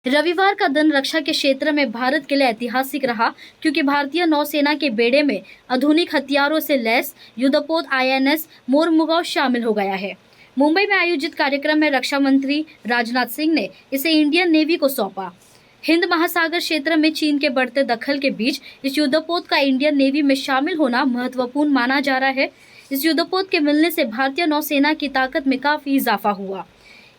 रविवार का दिन रक्षा के क्षेत्र में भारत के लिए ऐतिहासिक रहा, क्योंकि भारतीय नौसेना के बेड़े में आधुनिक हथियारों से लैस युद्धपोत आईएनएस मोरमुगाव शामिल हो गया है। मुंबई में आयोजित कार्यक्रम में रक्षा मंत्री राजनाथ सिंह ने इसे इंडियन नेवी को सौंपा। हिंद महासागर क्षेत्र में चीन के बढ़ते दखल के बीच इस युद्धपोत का इंडियन नेवी में शामिल होना महत्वपूर्ण माना जा रहा है। इस युद्धपोत के मिलने से भारतीय नौसेना की ताकत में काफी इजाफा हुआ।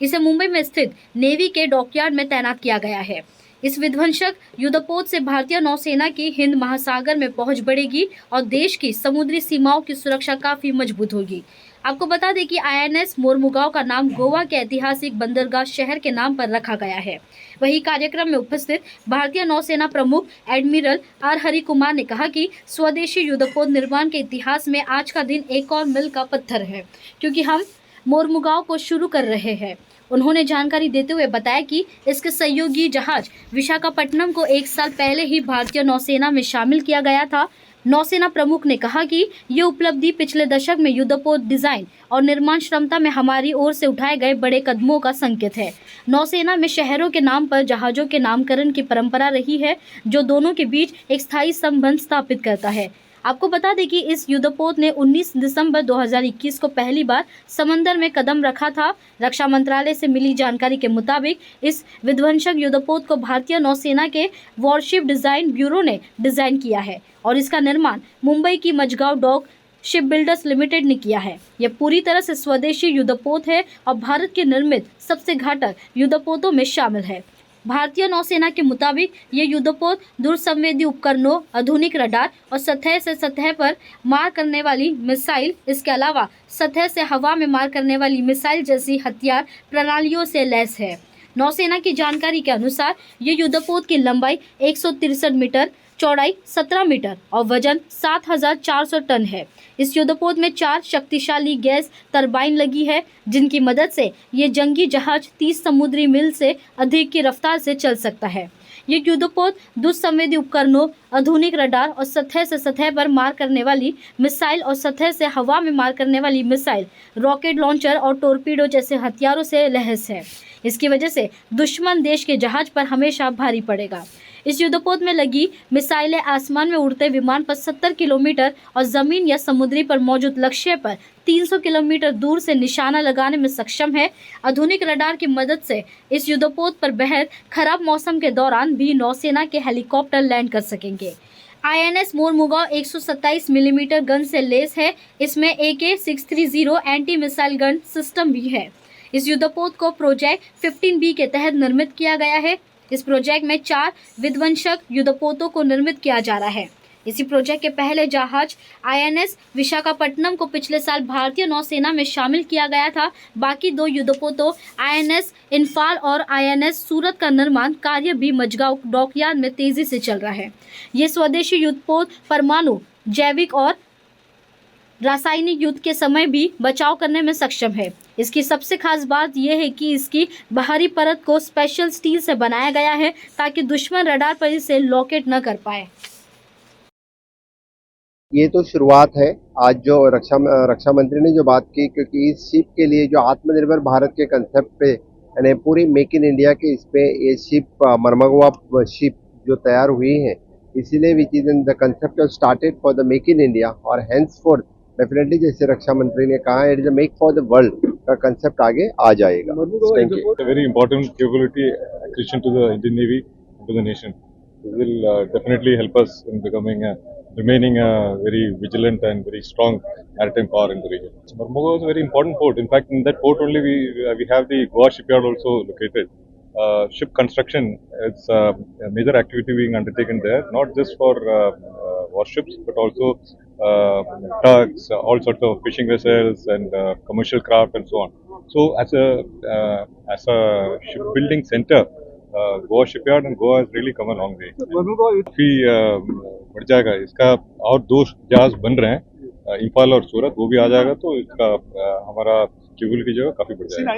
इसे मुंबई में स्थित नेवी के डॉकयार्ड में तैनात किया गया है। इस विध्वंसक युद्धपोत से भारतीय नौसेना की हिंद महासागर में पहुंच बढ़ेगी और देश की समुद्री सीमाओं की सुरक्षा काफी मजबूत होगी। आपको बता दें कि आईएनएस मोरमुगाव का नाम गोवा के ऐतिहासिक बंदरगाह शहर के नाम पर रखा गया है। वहीं कार्यक्रम में उपस्थित भारतीय नौसेना प्रमुख एडमिरल आर हरि कुमार ने कहा कि स्वदेशी युद्धपोत निर्माण के इतिहास में आज का दिन एक और मील का पत्थर है, क्योंकि हम मोरमुगाव को शुरू कर रहे हैं। उन्होंने जानकारी देते हुए बताया कि इसके सहयोगी जहाज विशाखापट्टनम को 1 साल पहले ही भारतीय नौसेना में शामिल किया गया था। नौसेना प्रमुख ने कहा कि ये उपलब्धि पिछले दशक में युद्धपोत डिजाइन और निर्माण क्षमता में हमारी ओर से उठाए गए बड़े कदमों का संकेत है। नौसेना में शहरों के नाम पर जहाजों के नामकरण की परंपरा रही है, जो दोनों के बीच एक स्थायी संबंध स्थापित करता है। आपको बता दें कि इस युद्धपोत ने 19 दिसंबर 2021 को पहली बार समंदर में कदम रखा था। रक्षा मंत्रालय से मिली जानकारी के मुताबिक इस विध्वंसक युद्धपोत को भारतीय नौसेना के वॉरशिप डिजाइन ब्यूरो ने डिजाइन किया है और इसका निर्माण मुंबई की Mazagon dock ship builders limited ने किया है। यह पूरी तरह से स्वदेशी युद्धपोत है और भारत के निर्मित सबसे घातक युद्धपोतों में शामिल है। भारतीय नौसेना के मुताबिक ये युद्धपोत दूरसंवेदी उपकरणों, आधुनिक रडार और सतह से सतह पर मार करने वाली मिसाइल, इसके अलावा सतह से हवा में मार करने वाली मिसाइल जैसी हथियार प्रणालियों से लैस है। नौसेना की जानकारी के अनुसार ये युद्धपोत की लंबाई 163 मीटर, चौड़ाई 17 मीटर और वजन 7,400 टन है। इस युद्धपोत में 4 शक्तिशाली गैस टरबाइन लगी है, जिनकी मदद से ये जंगी जहाज 30 समुद्री मील से अधिक की रफ्तार से चल सकता है। ये युद्धपोत दूरसंवेदी उपकरणों, आधुनिक रडार और सतह से सतह पर मार करने वाली मिसाइल और सतह से हवा में मार करने वाली मिसाइल, रॉकेट लॉन्चर और टोरपीडो जैसे हथियारों से लैस है। इसकी वजह से दुश्मन देश के जहाज पर हमेशा भारी पड़ेगा। इस युद्धपोत में लगी मिसाइलें आसमान में उड़ते विमान पर 70 किलोमीटर और जमीन या समुद्री पर मौजूद लक्ष्य पर 300 किलोमीटर दूर से निशाना लगाने में सक्षम है। आधुनिक रडार की मदद से इस युद्धपोत पर बेहद खराब मौसम के दौरान भी नौसेना के हेलीकॉप्टर लैंड कर सकेंगे। आईएनएस मोरमुगाव 127 मिलीमीटर गन से लैस है। इसमें AK-630 anti missile gun system भी है। इस युद्धपोत को प्रोजेक्ट 15B के तहत निर्मित किया गया है। इस प्रोजेक्ट में 4 विध्वंसक युद्धपोतों को निर्मित किया जा रहा है। इसी प्रोजेक्ट के पहले जहाज आईएनएस विशाखापट्टनम को पिछले साल भारतीय नौसेना में शामिल किया गया था। बाकी 2 युद्धपोतों आईएनएस इम्फाल और आईएनएस सूरत का निर्माण कार्य भी मझगांव डॉकयार्ड में तेजी से चल रहा है। ये स्वदेशी युद्धपोत परमाणु, जैविक और रासायनिक युद्ध के समय भी बचाव करने में सक्षम है। इसकी सबसे खास बात यह है कि इसकी बाहरी परत को स्पेशल स्टील से बनाया गया है, ताकि दुश्मन रडार पर इसे लोकेट न कर पाए। ये तो शुरुआत है। आज जो रक्षा मंत्री ने जो बात की, क्योंकि इस शिप के लिए जो आत्मनिर्भर भारत के कंसेप्ट पे यानी पूरी मेक इन इंडिया के इस पे ये शिप मरमगवा शिप जो तैयार हुई है, इसीलिए which is in the concept started for the make in India और हेंस फॉर डेफिनेटली जैसे रक्षा मंत्री ने कहा it is a make for the world का कंसेप्ट आगे आ जाएगा। Very important capability acquisition to the Indian Navy, to the nation. This will definitely help us in remaining a very vigilant and very strong maritime power in the region. Mormugaon is a very important port. In fact, in that port only we have the Goa shipyard also located. Ship construction is a major activity being undertaken there, not just for warships, but also tugs, all sorts of fishing vessels and commercial craft and so on. So, as a shipbuilding center, Goa shipyard and Goa has really come a long way. काफी बढ़ जाएगा इसका, और 2 जहाज बन रहे हैं, इम्फाल और सूरत, वो भी आ जाएगा तो इसका हमारा केबल की जगह काफी बढ़ जाएगा।